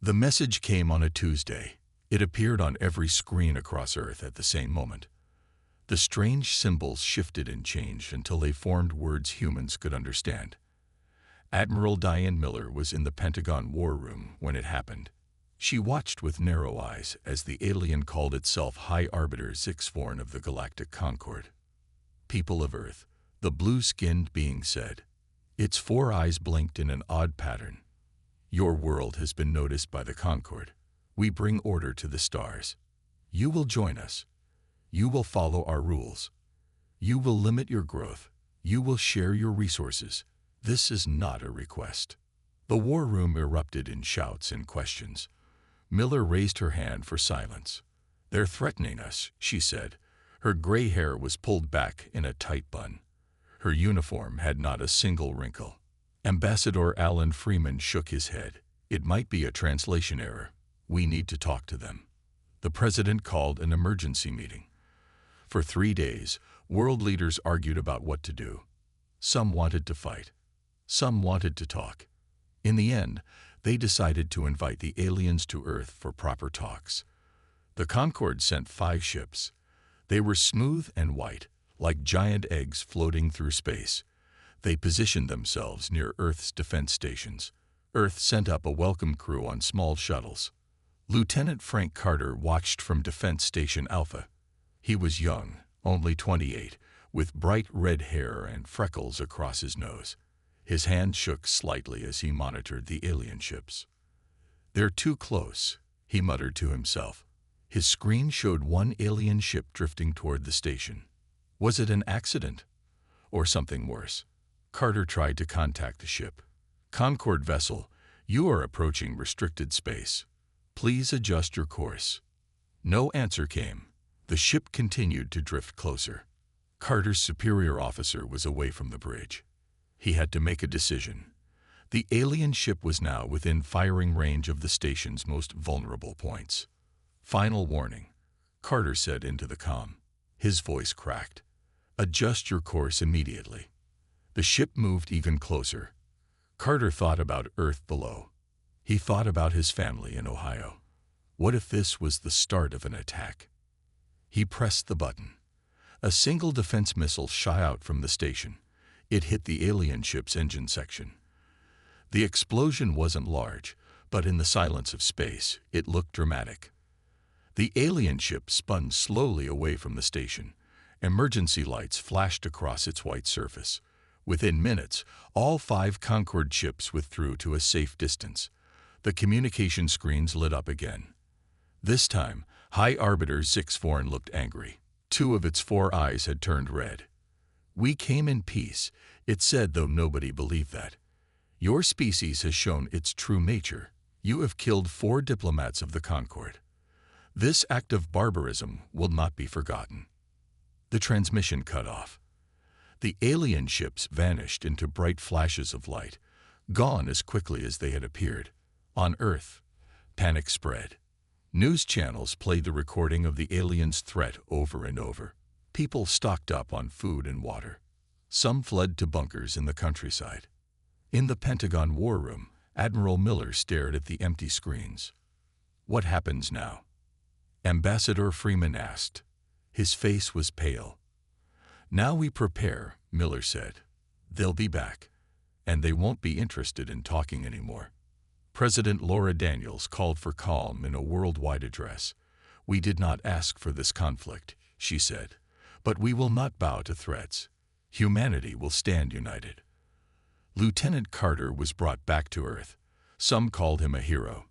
The message came on a Tuesday. It appeared on every screen across Earth at the same moment. The strange symbols shifted and changed until they formed words humans could understand. Admiral Diane Miller was in the Pentagon War Room when it happened. She watched with narrow eyes as the alien called itself High Arbiter Zixforn of the Galactic Concord. "People of Earth," the blue-skinned being said. Its 4 eyes blinked in an odd pattern. "Your world has been noticed by the Concord. We bring order to the stars. You will join us. You will follow our rules. You will limit your growth. You will share your resources. This is not a request." The war room erupted in shouts and questions. Miller raised her hand for silence. "They're threatening us," she said. Her gray hair was pulled back in a tight bun. Her uniform had not a single wrinkle. Ambassador Alan Freeman shook his head. "It might be a translation error. We need to talk to them." The president called an emergency meeting. For 3 days, world leaders argued about what to do. Some wanted to fight. Some wanted to talk. In the end, they decided to invite the aliens to Earth for proper talks. The Concorde sent 5 ships. They were smooth and white, like giant eggs floating through space. They positioned themselves near Earth's defense stations. Earth sent up a welcome crew on small shuttles. Lieutenant Frank Carter watched from Defense Station Alpha. He was young, only 28, with bright red hair and freckles across his nose. His hand shook slightly as he monitored the alien ships. "They're too close," he muttered to himself. His screen showed one alien ship drifting toward the station. Was it an accident? Or something worse? Carter tried to contact the ship. "Concorde vessel, you are approaching restricted space. Please adjust your course." No answer came. The ship continued to drift closer. Carter's superior officer was away from the bridge. He had to make a decision. The alien ship was now within firing range of the station's most vulnerable points. "Final warning," Carter said into the comm. His voice cracked. "Adjust your course immediately." The ship moved even closer. Carter thought about Earth below. He thought about his family in Ohio. What if this was the start of an attack? He pressed the button. A single defense missile shot out from the station. It hit the alien ship's engine section. The explosion wasn't large, but in the silence of space, it looked dramatic. The alien ship spun slowly away from the station. Emergency lights flashed across its white surface. Within minutes, all 5 Concorde ships withdrew to a safe distance. The communication screens lit up again. This time, High Arbiter Zixforn looked angry. 2 of its 4 eyes had turned red. "We came in peace," it said, though nobody believed that. "Your species has shown its true nature. You have killed 4 diplomats of the Concorde. This act of barbarism will not be forgotten." The transmission cut off. The alien ships vanished into bright flashes of light, gone as quickly as they had appeared. On Earth, panic spread. News channels played the recording of the aliens' threat over and over. People stocked up on food and water. Some fled to bunkers in the countryside. In the Pentagon War Room, Admiral Miller stared at the empty screens. "What happens now?" Ambassador Freeman asked. His face was pale. "Now we prepare," Miller said. "They'll be back, and they won't be interested in talking anymore." President Laura Daniels called for calm in a worldwide address. "We did not ask for this conflict," she said, "but we will not bow to threats. Humanity will stand united." Lieutenant Carter was brought back to Earth. Some called him a hero.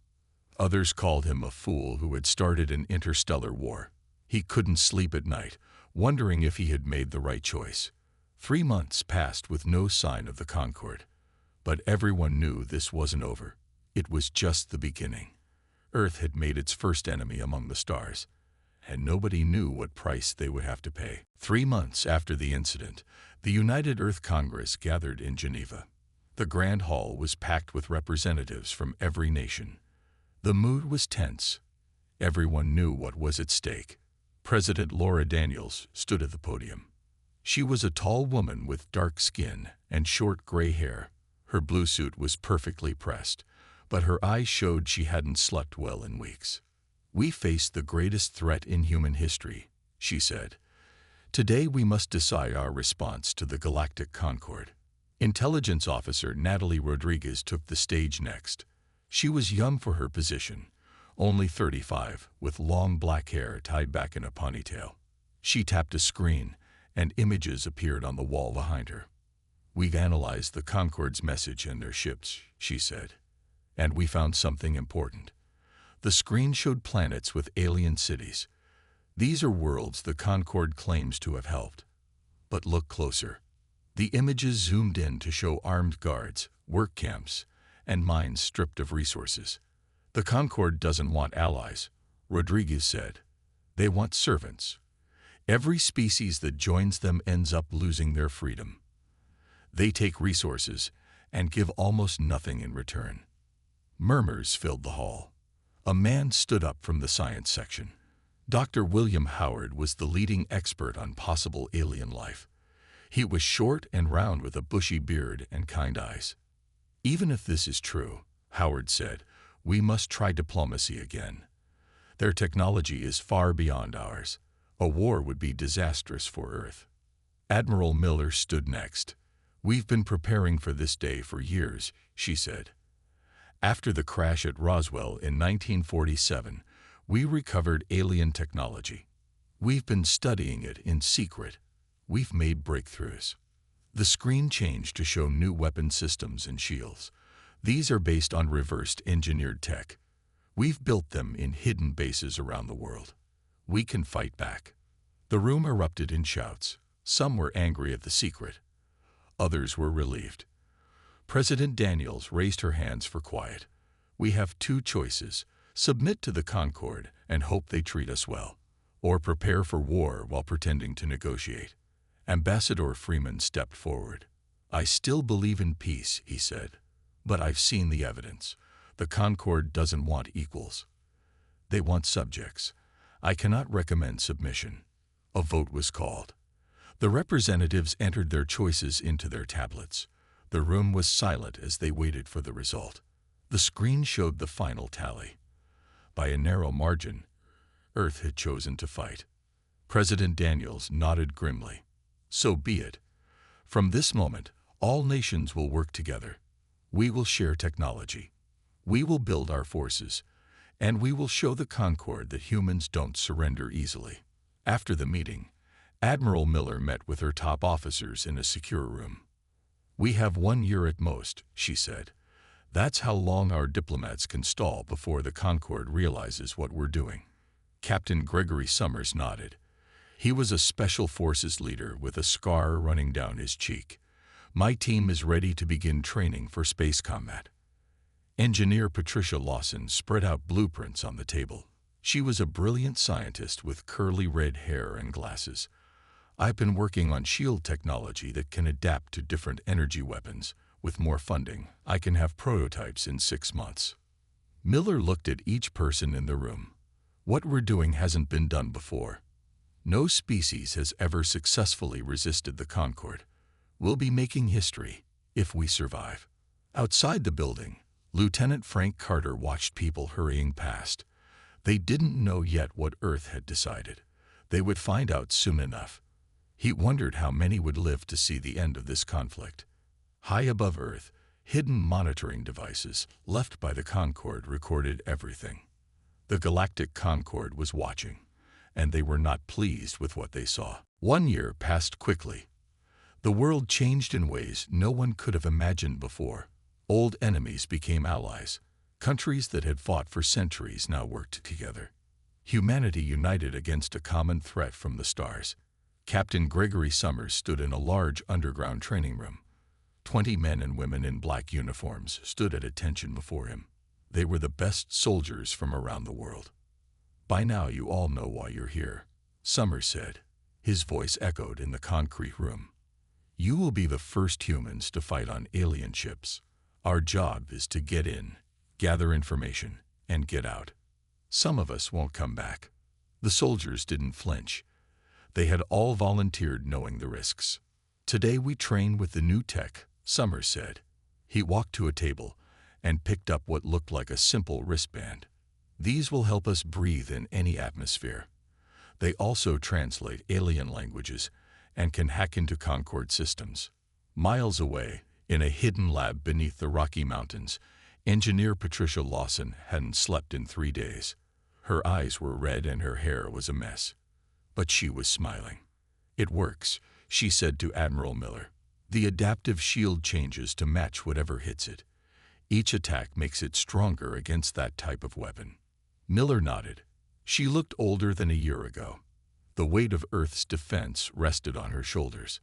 Others called him a fool who had started an interstellar war. He couldn't sleep at night, wondering if he had made the right choice. 3 months passed with no sign of the Concorde. But everyone knew this wasn't over. It was just the beginning. Earth had made its first enemy among the stars, and nobody knew what price they would have to pay. 3 months after the incident, the United Earth Congress gathered in Geneva. The Grand Hall was packed with representatives from every nation. The mood was tense. Everyone knew what was at stake. President Laura Daniels stood at the podium. She was a tall woman with dark skin and short gray hair. Her blue suit was perfectly pressed, but her eyes showed she hadn't slept well in weeks. "We face the greatest threat in human history," she said. "Today we must decide our response to the Galactic Concord." Intelligence Officer Natalie Rodriguez took the stage next. She was young for her position, only 35, with long black hair tied back in a ponytail. She tapped a screen, and images appeared on the wall behind her. "We've analyzed the Concord's message and their ships," she said, "and we found something important." The screen showed planets with alien cities. "These are worlds the Concorde claims to have helped. But look closer." The images zoomed in to show armed guards, work camps, and mines stripped of resources. "The Concorde doesn't want allies," Rodriguez said. "They want servants. Every species that joins them ends up losing their freedom. They take resources and give almost nothing in return." Murmurs filled the hall. A man stood up from the science section. Dr. William Howard was the leading expert on possible alien life. He was short and round with a bushy beard and kind eyes. "Even if this is true," Howard said, "we must try diplomacy again. Their technology is far beyond ours. A war would be disastrous for Earth." Admiral Miller stood next. "We've been preparing for this day for years," she said. "After the crash at Roswell in 1947, we recovered alien technology. We've been studying it in secret. We've made breakthroughs." The screen changed to show new weapon systems and shields. "These are based on reversed engineered tech. We've built them in hidden bases around the world. We can fight back." The room erupted in shouts. Some were angry at the secret. Others were relieved. President Daniels raised her hands for quiet. "We have two choices: submit to the Concorde and hope they treat us well, or prepare for war while pretending to negotiate." Ambassador Freeman stepped forward. "I still believe in peace," he said, "but I've seen the evidence. The Concorde doesn't want equals. They want subjects. I cannot recommend submission." A vote was called. The representatives entered their choices into their tablets. The room was silent as they waited for the result. The screen showed the final tally. By a narrow margin, Earth had chosen to fight. President Daniels nodded grimly. "So be it. From this moment, all nations will work together. We will share technology. We will build our forces, and we will show the Concorde that humans don't surrender easily." After the meeting, Admiral Miller met with her top officers in a secure room. "We have 1 year at most," she said. "That's how long our diplomats can stall before the Concorde realizes what we're doing." Captain Gregory Summers nodded. He was a Special Forces leader with a scar running down his cheek. "My team is ready to begin training for space combat." Engineer Patricia Lawson spread out blueprints on the table. She was a brilliant scientist with curly red hair and glasses. "I've been working on shield technology that can adapt to different energy weapons. With more funding, I can have prototypes in 6 months." Miller looked at each person in the room. "What we're doing hasn't been done before. No species has ever successfully resisted the Concorde. We'll be making history if we survive." Outside the building, Lieutenant Frank Carter watched people hurrying past. They didn't know yet what Earth had decided. They would find out soon enough. He wondered how many would live to see the end of this conflict. High above Earth, hidden monitoring devices left by the Concorde recorded everything. The Galactic Concorde was watching, and they were not pleased with what they saw. 1 year passed quickly. The world changed in ways no one could have imagined before. Old enemies became allies. Countries that had fought for centuries now worked together. Humanity united against a common threat from the stars. Captain Gregory Summers stood in a large underground training room. 20 men and women in black uniforms stood at attention before him. They were the best soldiers from around the world. "By now you all know why you're here," Summers said. His voice echoed in the concrete room. "You will be the first humans to fight on alien ships. Our job is to get in, gather information, and get out. Some of us won't come back." The soldiers didn't flinch. They had all volunteered, knowing the risks. "Today we train with the new tech," Summers said. He walked to a table and picked up what looked like a simple wristband. These will help us breathe in any atmosphere. They also translate alien languages and can hack into Concorde systems. Miles away, in a hidden lab beneath the Rocky Mountains, engineer Patricia Lawson hadn't slept in 3 days. Her eyes were red and her hair was a mess. But she was smiling. "It works," she said to Admiral Miller. "The adaptive shield changes to match whatever hits it. Each attack makes it stronger against that type of weapon." Miller nodded. She looked older than a year ago. The weight of Earth's defense rested on her shoulders.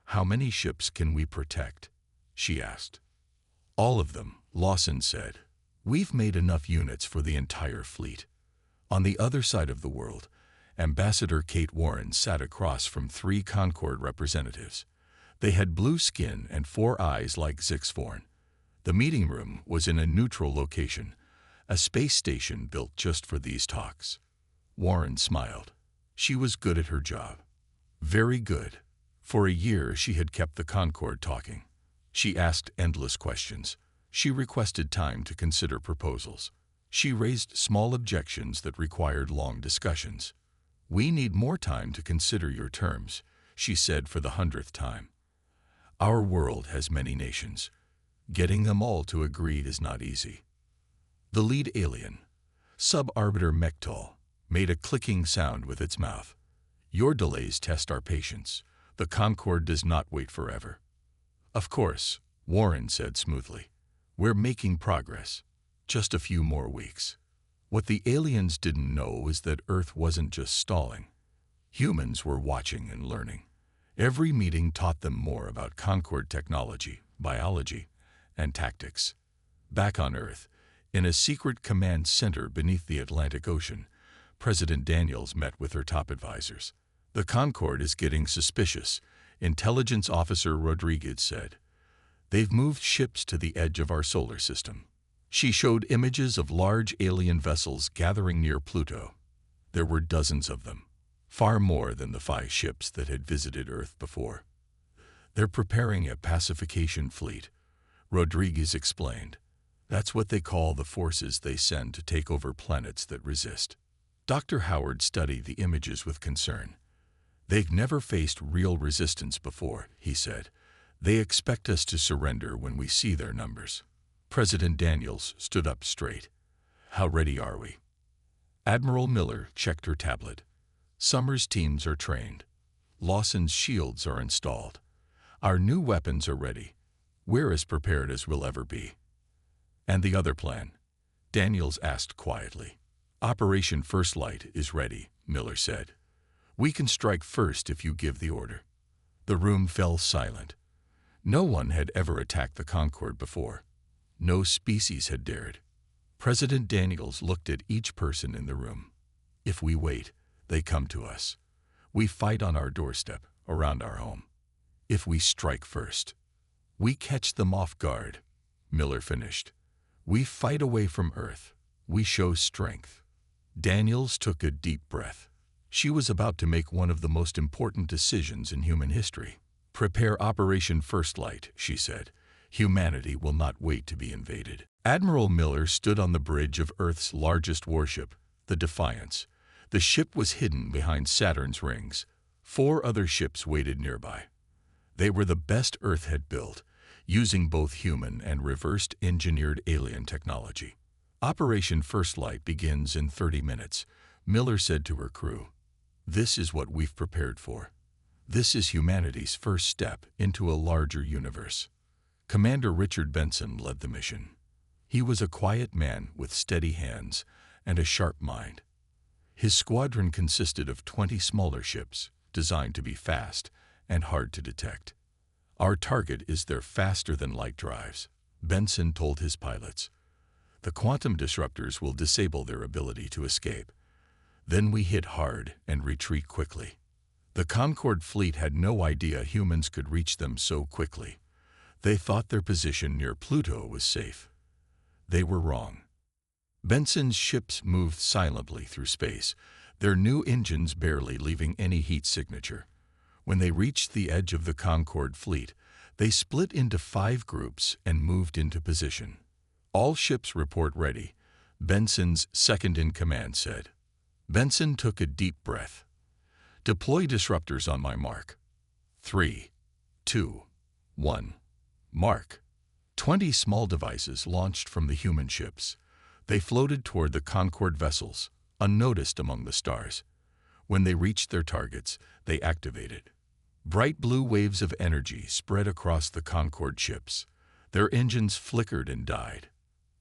"How many ships can we protect?" she asked. "All of them," Lawson said. "We've made enough units for the entire fleet." On the other side of the world, Ambassador Kate Warren sat across from 3 Concorde representatives. They had blue skin and 4 eyes like Zixvorn. The meeting room was in a neutral location, a space station built just for these talks. Warren smiled. She was good at her job. Very good. For a year she had kept the Concorde talking. She asked endless questions. She requested time to consider proposals. She raised small objections that required long discussions. "We need more time to consider your terms," she said for the 100th time. "Our world has many nations. Getting them all to agree is not easy." The lead alien, Sub-Arbiter Mektal, made a clicking sound with its mouth. "Your delays test our patience. The Concorde does not wait forever." "Of course," Warren said smoothly. "We're making progress. Just a few more weeks." What the aliens didn't know was that Earth wasn't just stalling. Humans were watching and learning. Every meeting taught them more about Concorde technology, biology, and tactics. Back on Earth, in a secret command center beneath the Atlantic Ocean, President Daniels met with her top advisors. "The Concorde is getting suspicious," Intelligence Officer Rodriguez said. "They've moved ships to the edge of our solar system." She showed images of large alien vessels gathering near Pluto. There were dozens of them, far more than the 5 ships that had visited Earth before. "They're preparing a pacification fleet," Rodriguez explained. "That's what they call the forces they send to take over planets that resist." Dr. Howard studied the images with concern. "They've never faced real resistance before," he said. "They expect us to surrender when we see their numbers." President Daniels stood up straight. "How ready are we?" Admiral Miller checked her tablet. "Summers' teams are trained. Lawson's shields are installed. Our new weapons are ready. We're as prepared as we'll ever be." "And the other plan?" Daniels asked quietly. "Operation First Light is ready," Miller said. "We can strike first if you give the order." The room fell silent. No one had ever attacked the Concorde before. No species had dared. President Daniels looked at each person in the room. "If we wait, they come to us. We fight on our doorstep, around our home. If we strike first, we catch them off guard," Miller finished. "We fight away from Earth. We show strength." Daniels took a deep breath. She was about to make one of the most important decisions in human history. "Prepare Operation First Light," she said. "Humanity will not wait to be invaded." Admiral Miller stood on the bridge of Earth's largest warship, the Defiance. The ship was hidden behind Saturn's rings. 4 other ships waited nearby. They were the best Earth had built, using both human and reversed-engineered alien technology. "Operation First Light begins in 30 minutes, Miller said to her crew. "This is what we've prepared for. This is humanity's first step into a larger universe." Commander Richard Benson led the mission. He was a quiet man with steady hands and a sharp mind. His squadron consisted of 20 smaller ships, designed to be fast and hard to detect. "Our target is their faster-than-light drives," Benson told his pilots. "The quantum disruptors will disable their ability to escape. Then we hit hard and retreat quickly." The Concorde fleet had no idea humans could reach them so quickly. They thought their position near Pluto was safe. They were wrong. Benson's ships moved silently through space, their new engines barely leaving any heat signature. When they reached the edge of the Concorde fleet, they split into 5 groups and moved into position. All ships report ready, Benson's second-in-command said. Benson took a deep breath. Deploy disruptors on my mark. 3, 2, 1. Mark. 20 small devices launched from the human ships. They floated toward the Concorde vessels, unnoticed among the stars. When they reached their targets, they activated. Bright blue waves of energy spread across the Concorde ships. Their engines flickered and died.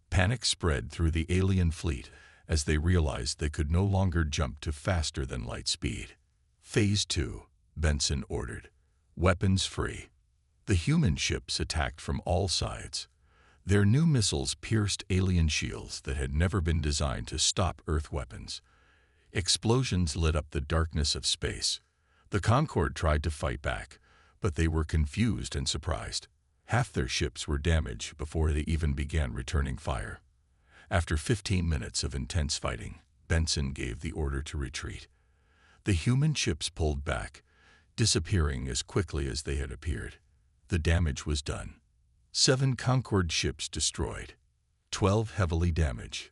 Panic spread through the alien fleet as they realized they could no longer jump to faster-than-light speed. Phase 2, Benson ordered. Weapons free. The human ships attacked from all sides. Their new missiles pierced alien shields that had never been designed to stop Earth weapons. Explosions lit up the darkness of space. The Concorde tried to fight back, but they were confused and surprised. Half their ships were damaged before they even began returning fire. After 15 minutes of intense fighting, Benson gave the order to retreat. The human ships pulled back, disappearing as quickly as they had appeared. The damage was done. 7 Concorde ships destroyed, 12 heavily damaged.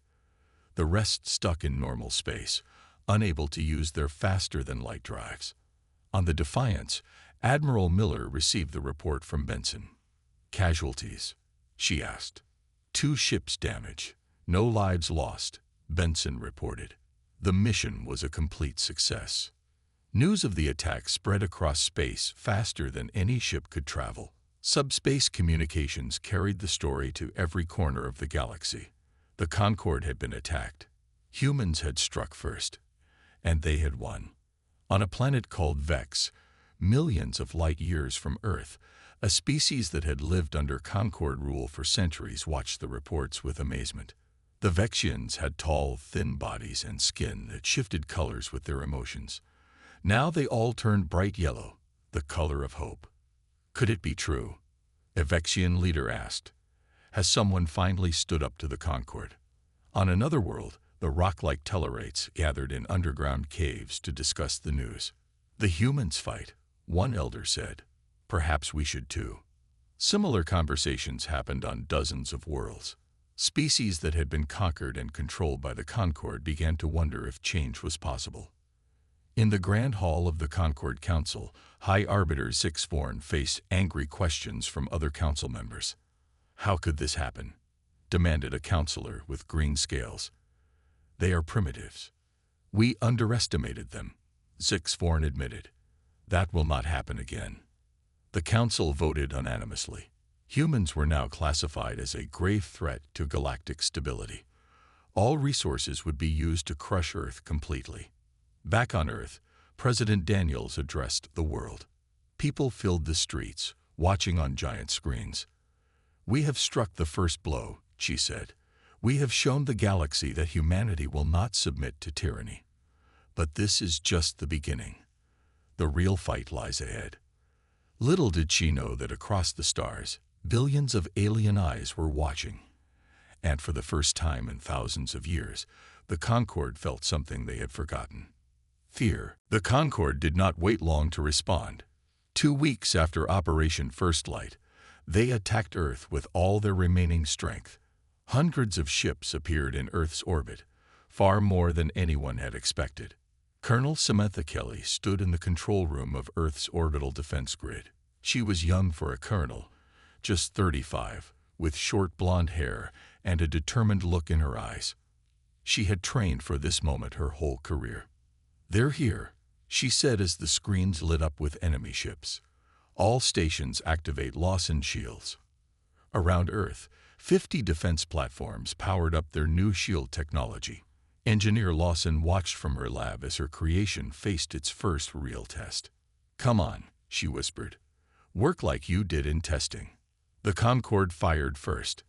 The rest stuck in normal space, unable to use their faster-than-light drives. On the Defiance, Admiral Miller received the report from Benson. Casualties? She asked. 2 ships damaged, no lives lost, Benson reported. The mission was a complete success. News of the attack spread across space faster than any ship could travel. Subspace communications carried the story to every corner of the galaxy. The Concorde had been attacked. Humans had struck first, and they had won. On a planet called Vex, millions of light years from Earth, a species that had lived under Concorde rule for centuries watched the reports with amazement. The Vexians had tall, thin bodies and skin that shifted colors with their emotions. Now they all turned bright yellow, the color of hope. Could it be true? A Vexian leader asked. Has someone finally stood up to the Concorde? On another world, the rock-like Tellarites gathered in underground caves to discuss the news. The humans fight, one elder said. Perhaps we should too. Similar conversations happened on dozens of worlds. Species that had been conquered and controlled by the Concorde began to wonder if change was possible. In the Grand Hall of the Concorde Council, High Arbiter Sixforn faced angry questions from other council members. How could this happen? Demanded a counselor with green scales. They are primitives. We underestimated them, Sixforn admitted. That will not happen again. The council voted unanimously. Humans were now classified as a grave threat to galactic stability. All resources would be used to crush Earth completely. Back on Earth, President Daniels addressed the world. People filled the streets, watching on giant screens. We have struck the first blow, she said. We have shown the galaxy that humanity will not submit to tyranny. But this is just the beginning. The real fight lies ahead. Little did she know that across the stars, billions of alien eyes were watching. And for the first time in thousands of years, the Concorde felt something they had forgotten. Fear. The Concorde did not wait long to respond. 2 weeks after Operation First Light, they attacked Earth with all their remaining strength. Hundreds of ships appeared in Earth's orbit, far more than anyone had expected. Colonel Samantha Kelly stood in the control room of Earth's orbital defense grid. She was young for a colonel, just 35, with short blonde hair and a determined look in her eyes. She had trained for this moment her whole career. They're here, she said as the screens lit up with enemy ships. All stations activate Lawson shields. Around Earth, 50 defense platforms powered up their new shield technology. Engineer Lawson watched from her lab as her creation faced its first real test. Come on, she whispered. Work like you did in testing. The Concorde fired first.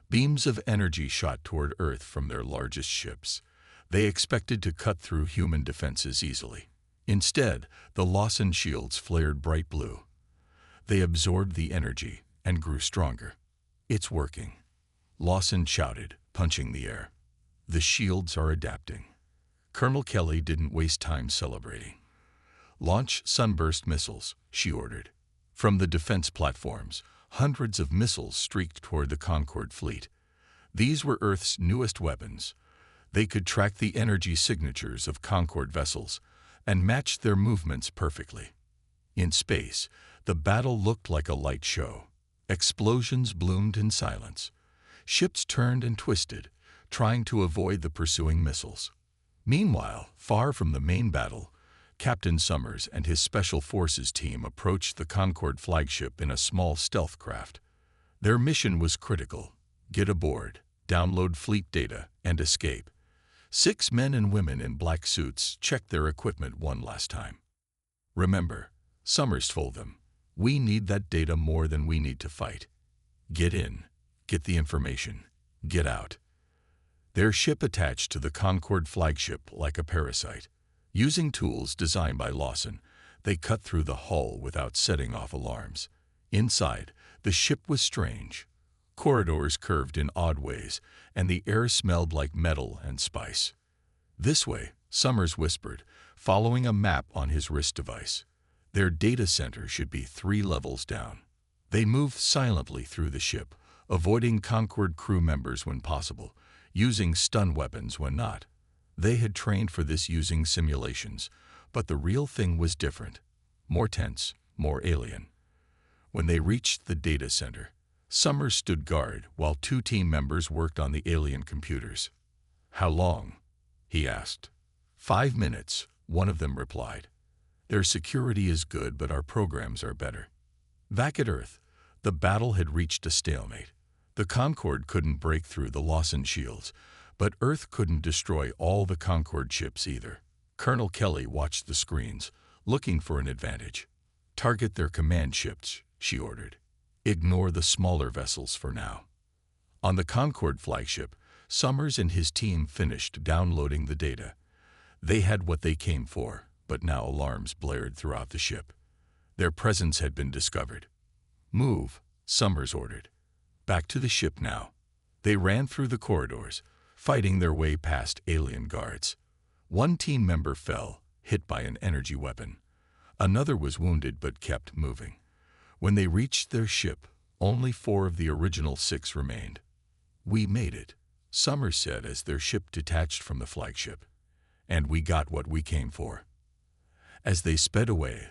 Beams of energy shot toward Earth from their largest ships. They expected to cut through human defenses easily. Instead, the Lawson shields flared bright blue. They absorbed the energy and grew stronger. It's working, Lawson shouted, punching the air. The shields are adapting. Colonel Kelly didn't waste time celebrating. Launch sunburst missiles, she ordered. From the defense platforms, hundreds of missiles streaked toward the Concorde fleet. These were Earth's newest weapons. They could track the energy signatures of Concorde vessels and match their movements perfectly. In space, the battle looked like a light show. Explosions bloomed in silence. Ships turned and twisted, trying to avoid the pursuing missiles. Meanwhile, far from the main battle, Captain Summers and his Special Forces team approached the Concorde flagship in a small stealth craft. Their mission was critical: get aboard, download fleet data, and escape. 6 men and women in black suits checked their equipment one last time. Remember, Summers told them, we need that data more than we need to fight. Get in, get the information, get out. Their ship attached to the Concorde flagship like a parasite. Using tools designed by Lawson, they cut through the hull without setting off alarms. Inside, the ship was strange. Corridors curved in odd ways, and the air smelled like metal and spice. This way, Summers whispered, following a map on his wrist device. Their data center should be 3 levels down. They moved silently through the ship, avoiding Concorde crew members when possible, using stun weapons when not. They had trained for this using simulations, but the real thing was different. More tense, more alien. When they reached the data center, Summers stood guard while 2 team members worked on the alien computers. How long? He asked. 5 minutes, one of them replied. Their security is good, but our programs are better. Back at Earth, the battle had reached a stalemate. The Concorde couldn't break through the Lawson shields, but Earth couldn't destroy all the Concorde ships either. Colonel Kelly watched the screens, looking for an advantage. Target their command ships, she ordered. Ignore the smaller vessels for now. On the Concorde flagship, Summers and his team finished downloading the data. They had what they came for, but now alarms blared throughout the ship. Their presence had been discovered. Move, Summers ordered. Back to the ship now. They ran through the corridors, fighting their way past alien guards. One team member fell, hit by an energy weapon. Another was wounded but kept moving. When they reached their ship, only 4 of the original 6 remained. We made it, Summers said as their ship detached from the flagship. And we got what we came for. As they sped away,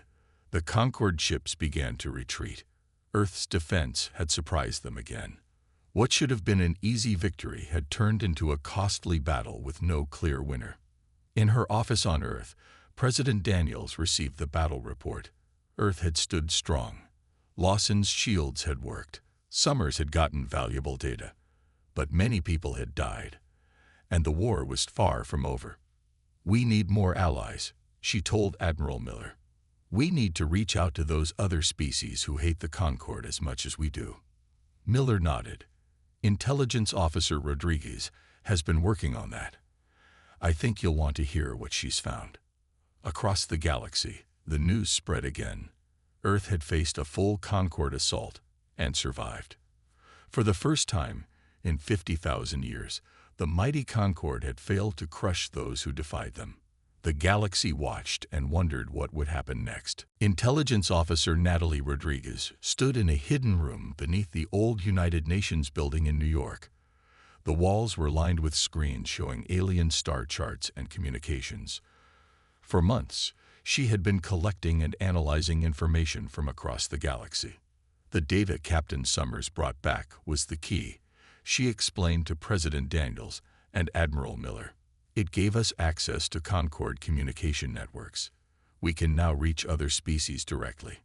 the Concorde ships began to retreat. Earth's defense had surprised them again. What should have been an easy victory had turned into a costly battle with no clear winner. In her office on Earth, President Daniels received the battle report. Earth had stood strong. Lawson's shields had worked. Summers had gotten valuable data. But many people had died, and the war was far from over. We need more allies, she told Admiral Miller. We need to reach out to those other species who hate the Concorde as much as we do. Miller nodded. Intelligence Officer Rodriguez has been working on that. I think you'll want to hear what she's found. Across the galaxy, the news spread again. Earth had faced a full Concorde assault and survived. For the first time in 50,000 years, the mighty Concorde had failed to crush those who defied them. The galaxy watched and wondered what would happen next. Intelligence Officer Natalie Rodriguez stood in a hidden room beneath the old United Nations building in New York. The walls were lined with screens showing alien star charts and communications. For months, she had been collecting and analyzing information from across the galaxy. The data Captain Summers brought back was the key, she explained to President Daniels and Admiral Miller. It gave us access to Concorde communication networks. We can now reach other species directly.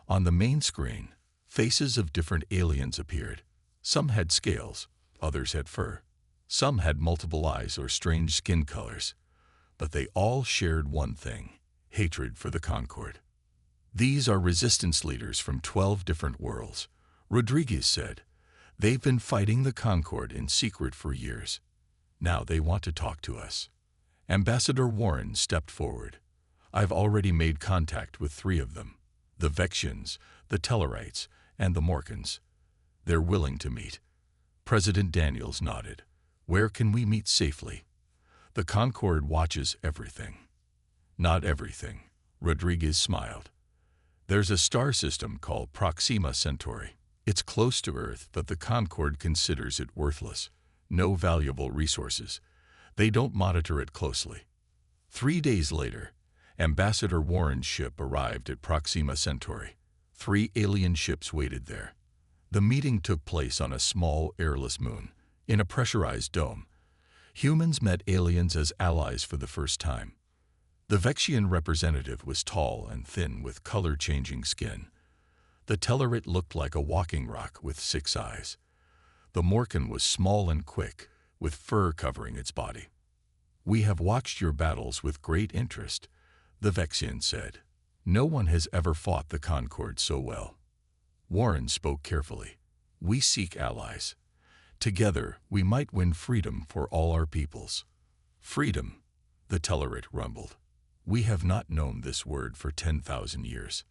On the main screen, faces of different aliens appeared. Some had scales, others had fur. Some had multiple eyes or strange skin colors. But they all shared one thing: hatred for the Concorde. These are resistance leaders from 12 different worlds, Rodriguez said. They've been fighting the Concorde in secret for years. Now they want to talk to us. Ambassador Warren stepped forward. I've already made contact with 3 of them: the Vexians, the Tellarites, and the Morkans. They're willing to meet. President Daniels nodded. Where can we meet safely? The Concorde watches everything. Not everything, Rodriguez smiled. There's a star system called Proxima Centauri. It's close to Earth, but the Concorde considers it worthless. No valuable resources. They don't monitor it closely. 3 days later, Ambassador Warren's ship arrived at Proxima Centauri. 3 alien ships waited there. The meeting took place on a small, airless moon, in a pressurized dome. Humans met aliens as allies for the first time. The Vexian representative was tall and thin with color-changing skin. The Tellarite looked like a walking rock with 6 eyes. The Morkan was small and quick, with fur covering its body. "We have watched your battles with great interest," the Vexian said. "No one has ever fought the Concord so well." Warren spoke carefully. "We seek allies. Together, we might win freedom for all our peoples." "Freedom," the Tellarite rumbled. "We have not known this word for 10,000 years."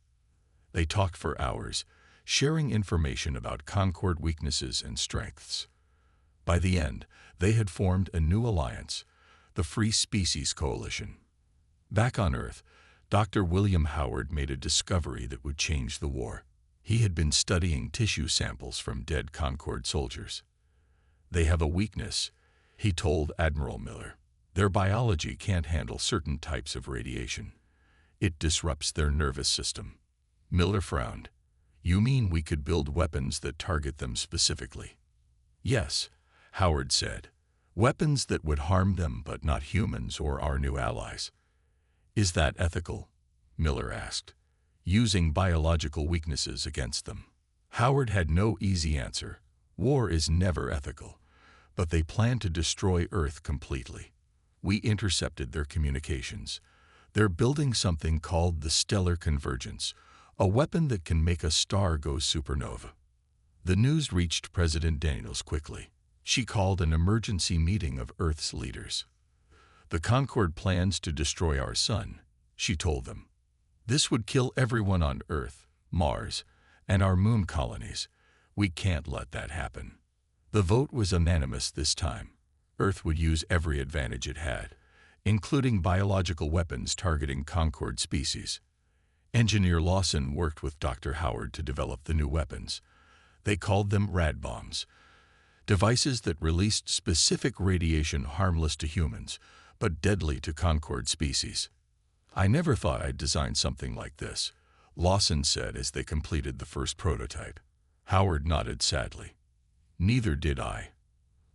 They talked for hours, sharing information about Concord weaknesses and strengths. By the end, they had formed a new alliance, the Free Species Coalition. Back on Earth, Dr. William Howard made a discovery that would change the war. He had been studying tissue samples from dead Concord soldiers. "They have a weakness," he told Admiral Miller. "Their biology can't handle certain types of radiation. It disrupts their nervous system." Miller frowned. "You mean we could build weapons that target them specifically?" "Yes," Howard said. "Weapons that would harm them but not humans or our new allies." "Is that ethical?" Miller asked. "Using biological weaknesses against them?" Howard had no easy answer. War is never ethical. But they plan to destroy Earth completely. We intercepted their communications. They're building something called the Stellar Convergence, a weapon that can make a star go supernova. The news reached President Daniels quickly. She called an emergency meeting of Earth's leaders. "The Concord plans to destroy our sun," she told them. "This would kill everyone on Earth, Mars, and our moon colonies. We can't let that happen." The vote was unanimous this time. Earth would use every advantage it had, including biological weapons targeting Concord species. Engineer Lawson worked with Dr. Howard to develop the new weapons. They called them rad bombs, devices that released specific radiation harmless to humans, but deadly to Concord species. "I never thought I'd design something like this," Lawson said as they completed the first prototype. Howard nodded sadly. "Neither did I.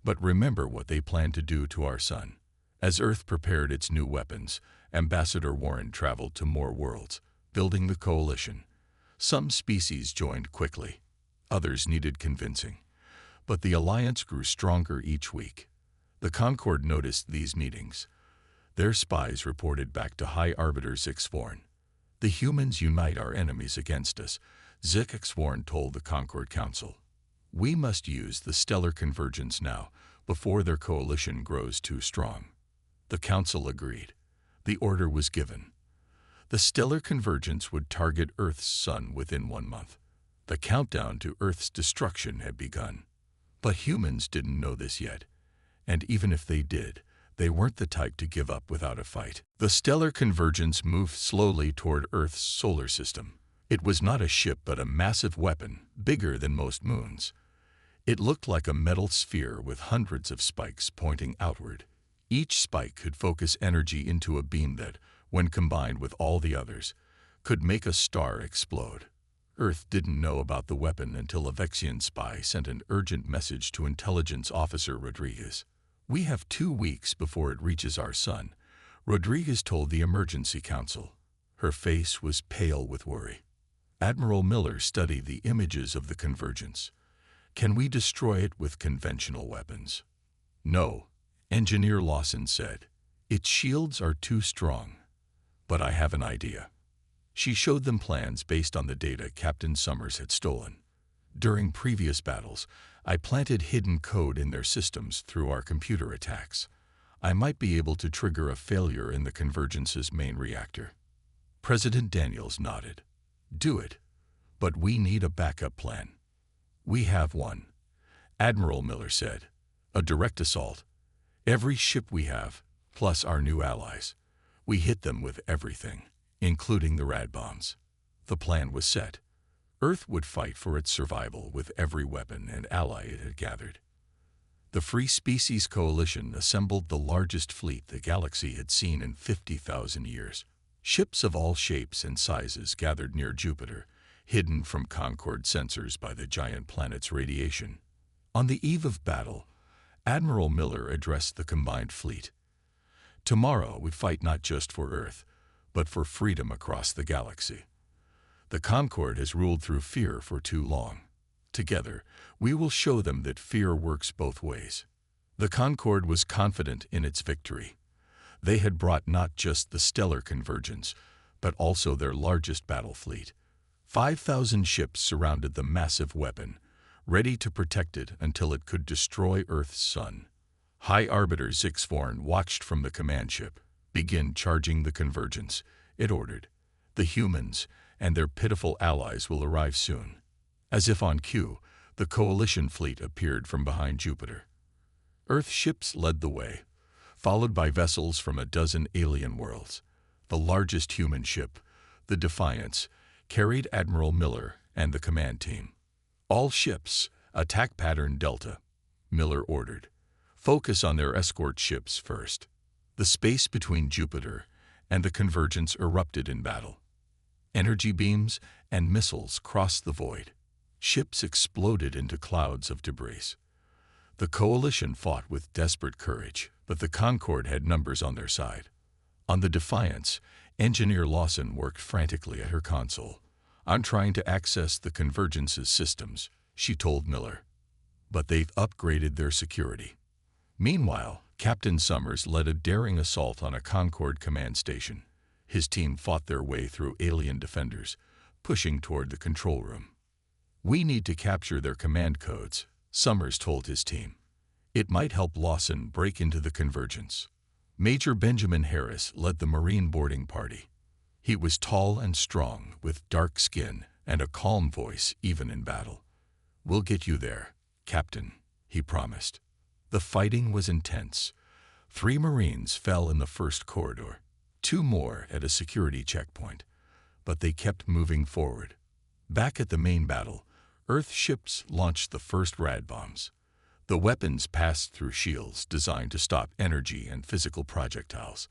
But remember what they planned to do to our sun." As Earth prepared its new weapons, Ambassador Warren traveled to more worlds, building the coalition. Some species joined quickly. Others needed convincing. But the alliance grew stronger each week. The Concord noticed these meetings. Their spies reported back to High Arbiter Zixvorn. "The humans unite our enemies against us," Zixvorn told the Concord Council. "We must use the stellar convergence now, before their coalition grows too strong." The Council agreed. The order was given. The stellar convergence would target Earth's sun within 1 month. The countdown to Earth's destruction had begun. But humans didn't know this yet. And even if they did, they weren't the type to give up without a fight. The stellar convergence moved slowly toward Earth's solar system. It was not a ship but a massive weapon, bigger than most moons. It looked like a metal sphere with hundreds of spikes pointing outward. Each spike could focus energy into a beam that, when combined with all the others, could make a star explode. Earth didn't know about the weapon until a Vexian spy sent an urgent message to Intelligence Officer Rodriguez. "We have 2 weeks before it reaches our sun," Rodriguez told the Emergency Council. Her face was pale with worry. Admiral Miller studied the images of the convergence. "Can we destroy it with conventional weapons?" "No," Engineer Lawson said. "Its shields are too strong. But I have an idea." She showed them plans based on the data Captain Summers had stolen. "During previous battles, I planted hidden code in their systems through our computer attacks. I might be able to trigger a failure in the Convergence's main reactor." President Daniels nodded. "Do it. But we need a backup plan." "We have one," Admiral Miller said. "A direct assault. Every ship we have, plus our new allies. We hit them with everything, including the rad bombs." The plan was set. Earth would fight for its survival with every weapon and ally it had gathered. The Free Species Coalition assembled the largest fleet the galaxy had seen in 50,000 years. Ships of all shapes and sizes gathered near Jupiter, hidden from Concord sensors by the giant planet's radiation. On the eve of battle, Admiral Miller addressed the combined fleet. "Tomorrow we fight not just for Earth, but for freedom across the galaxy. The Concord has ruled through fear for too long. Together, we will show them that fear works both ways." The Concord was confident in its victory. They had brought not just the stellar convergence, but also their largest battle fleet. 5,000 ships surrounded the massive weapon, ready to protect it until it could destroy Earth's sun. High Arbiter Zixvorn watched from the command ship. "Begin charging the convergence," it ordered. "The humans and their pitiful allies will arrive soon." As if on cue, the Coalition fleet appeared from behind Jupiter. Earth ships led the way, followed by vessels from a dozen alien worlds. The largest human ship, the Defiance, carried Admiral Miller and the command team. "All ships, attack pattern Delta," Miller ordered. "Focus on their escort ships first." The space between Jupiter and the convergence erupted in battle. Energy beams and missiles crossed the void. Ships exploded into clouds of debris. The Coalition fought with desperate courage, but the Concord had numbers on their side. On the Defiance, Engineer Lawson worked frantically at her console. "I'm trying to access the Convergence's systems," she told Miller. "But they've upgraded their security." Meanwhile, Captain Summers led a daring assault on a Concord command station. His team fought their way through alien defenders, pushing toward the control room. "We need to capture their command codes," Summers told his team. "It might help Lawson break into the convergence." Major Benjamin Harris led the Marine boarding party. He was tall and strong, with dark skin and a calm voice even in battle. "We'll get you there, Captain," he promised. The fighting was intense. 3 Marines fell in the first corridor, 2 more at a security checkpoint, but they kept moving forward. Back at the main battle, Earth ships launched the first rad bombs. The weapons passed through shields designed to stop energy and physical projectiles.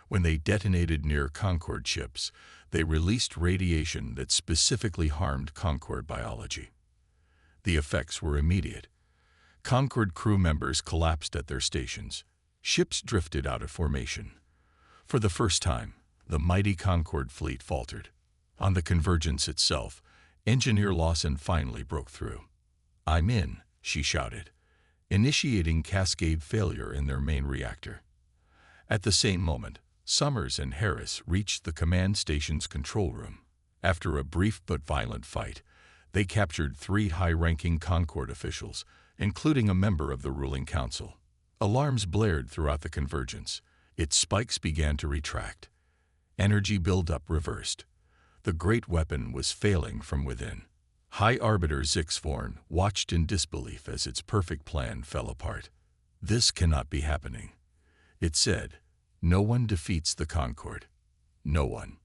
When they detonated near Concord ships, they released radiation that specifically harmed Concord biology. The effects were immediate. Concord crew members collapsed at their stations. Ships drifted out of formation. For the first time, the mighty Concord fleet faltered. On the convergence itself, Engineer Lawson finally broke through. "I'm in," she shouted, initiating cascade failure in their main reactor. At the same moment, Summers and Harris reached the command station's control room. After a brief but violent fight, they captured 3 high-ranking Concord officials, including a member of the ruling council. Alarms blared throughout the convergence. Its spikes began to retract. Energy buildup reversed. The great weapon was failing from within. High Arbiter Zixvorn watched in disbelief as its perfect plan fell apart. "This cannot be happening," it said. "No one defeats the Concord. No one."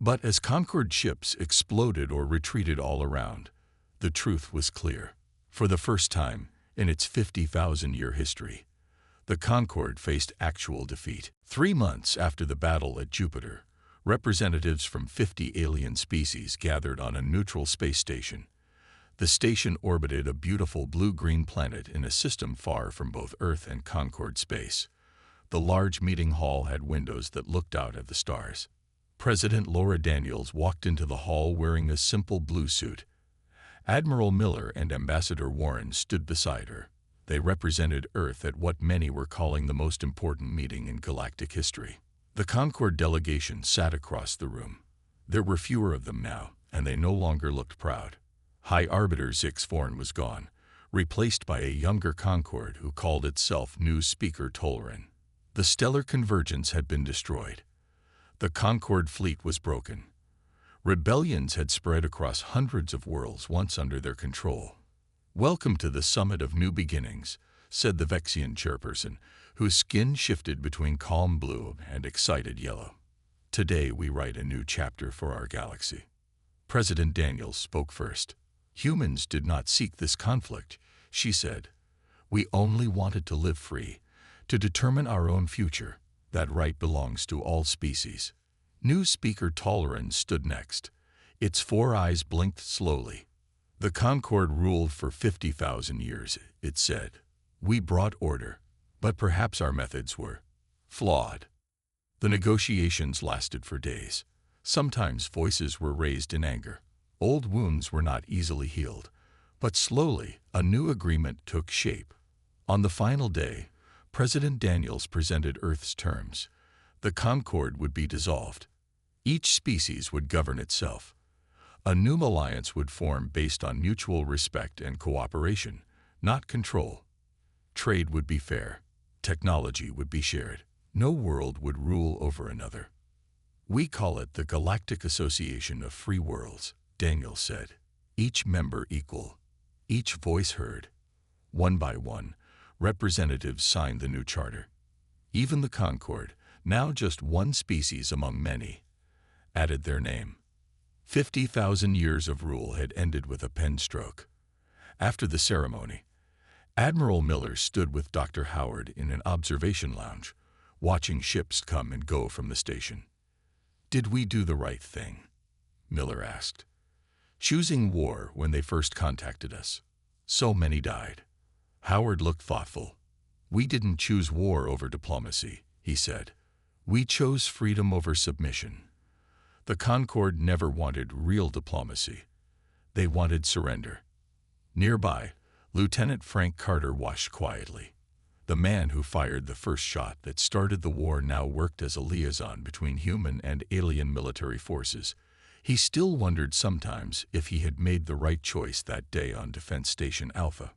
But as Concord ships exploded or retreated all around, the truth was clear. For the first time in its 50,000-year history, the Concord faced actual defeat. 3 months after the battle at Jupiter, representatives from 50 alien species gathered on a neutral space station. The station orbited a beautiful blue-green planet in a system far from both Earth and Concord space. The large meeting hall had windows that looked out at the stars. President Laura Daniels walked into the hall wearing a simple blue suit. Admiral Miller and Ambassador Warren stood beside her. They represented Earth at what many were calling the most important meeting in galactic history. The Concord delegation sat across the room. There were fewer of them now, and they no longer looked proud. High Arbiter Zixvorn was gone, replaced by a younger Concord who called itself New Speaker Tolrin. The stellar convergence had been destroyed. The Concord fleet was broken. Rebellions had spread across hundreds of worlds once under their control. "Welcome to the Summit of New Beginnings," said the Vexian chairperson, whose skin shifted between calm blue and excited yellow. "Today we write a new chapter for our galaxy." President Daniels spoke first. "Humans did not seek this conflict," she said. We only wanted to live free, to determine our own future. That right belongs to all species. New Speaker Tolerance stood next. Its 4 eyes blinked slowly. The Concord ruled for 50,000 years, it said. We brought order, but perhaps our methods were flawed. The negotiations lasted for days. Sometimes voices were raised in anger. Old wounds were not easily healed, but slowly a new agreement took shape. On the final day, President Daniels presented Earth's terms. The Concord would be dissolved. Each species would govern itself. A new alliance would form based on mutual respect and cooperation, not control. Trade would be fair. Technology would be shared. No world would rule over another. We call it the Galactic Association of Free Worlds, Daniels said. Each member equal. Each voice heard. One by one, representatives signed the new charter. Even the Concord, now just one species among many, added their name. 50,000 years of rule had ended with a pen stroke. After the ceremony, Admiral Miller stood with Dr. Howard in an observation lounge, watching ships come and go from the station. Did we do the right thing? Miller asked. Choosing war when they first contacted us. So many died. Howard looked thoughtful. We didn't choose war over diplomacy, he said. We chose freedom over submission. The Concord never wanted real diplomacy. They wanted surrender. Nearby, Lieutenant Frank Carter watched quietly. The man who fired the first shot that started the war now worked as a liaison between human and alien military forces. He still wondered sometimes if he had made the right choice that day on Defense Station Alpha.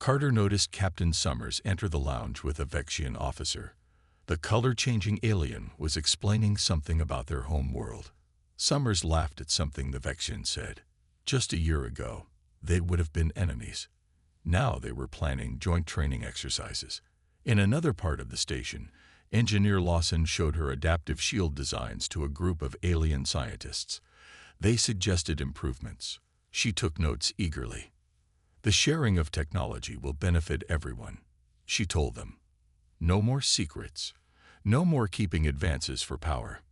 Carter noticed Captain Summers enter the lounge with a Vexian officer. The color-changing alien was explaining something about their home world. Summers laughed at something the Vexian said. Just a year ago, they would have been enemies. Now they were planning joint training exercises. In another part of the station, Engineer Lawson showed her adaptive shield designs to a group of alien scientists. They suggested improvements. She took notes eagerly. The sharing of technology will benefit everyone, she told them. No more secrets. No more keeping advances for power.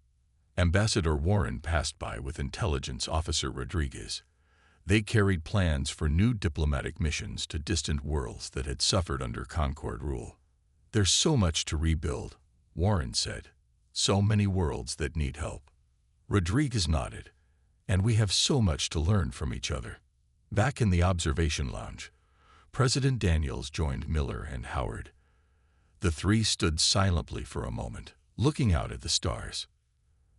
Ambassador Warren passed by with Intelligence Officer Rodriguez. They carried plans for new diplomatic missions to distant worlds that had suffered under Concord rule. There's so much to rebuild, Warren said. So many worlds that need help. Rodriguez nodded. And we have so much to learn from each other. Back in the observation lounge, President Daniels joined Miller and Howard. The three stood silently for a moment, looking out at the stars.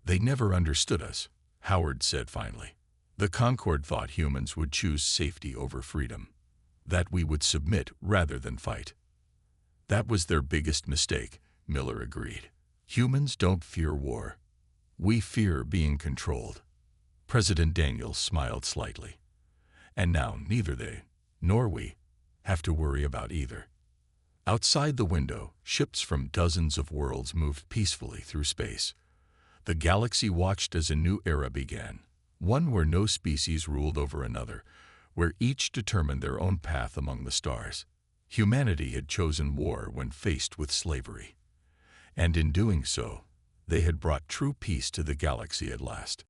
They never understood us, Howard said finally. The Concord thought humans would choose safety over freedom, that we would submit rather than fight. That was their biggest mistake, Miller agreed. Humans don't fear war. We fear being controlled. President Daniels smiled slightly. And now neither they, nor we, have to worry about either. Outside the window, ships from dozens of worlds moved peacefully through space. The galaxy watched as a new era began, one where no species ruled over another, where each determined their own path among the stars. Humanity had chosen war when faced with slavery. And in doing so, they had brought true peace to the galaxy at last.